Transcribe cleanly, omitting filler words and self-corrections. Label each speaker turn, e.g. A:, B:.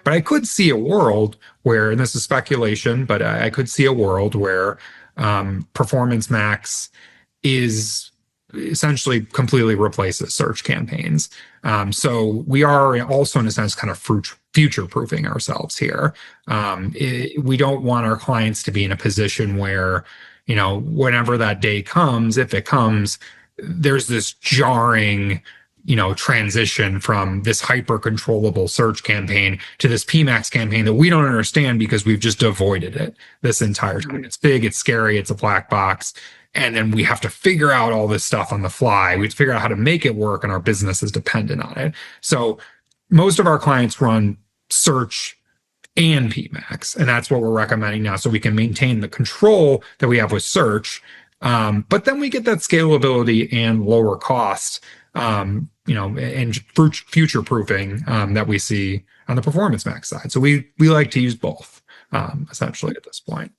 A: But I could see a world where, and this is speculation, but I could see a world where Performance Max is essentially completely replaces search campaigns. So we are also, in a sense, kind of future-proofing ourselves here. We don't want our clients to be in a position where, whenever that day comes, if it comes, there's this jarring, transition from this hyper controllable search campaign to this PMax campaign that we don't understand because we've just avoided it this entire time. It's big, it's scary, it's a black box. And then we have to figure out all this stuff on the fly. We have to figure out how to make it work, and our business is dependent on it. So most of our clients run search and PMax, and that's what we're recommending now, so we can maintain the control that we have with search. But then we get that scalability and lower cost, and future proofing that we see on the Performance Max side. So we like to use both, essentially, at this point.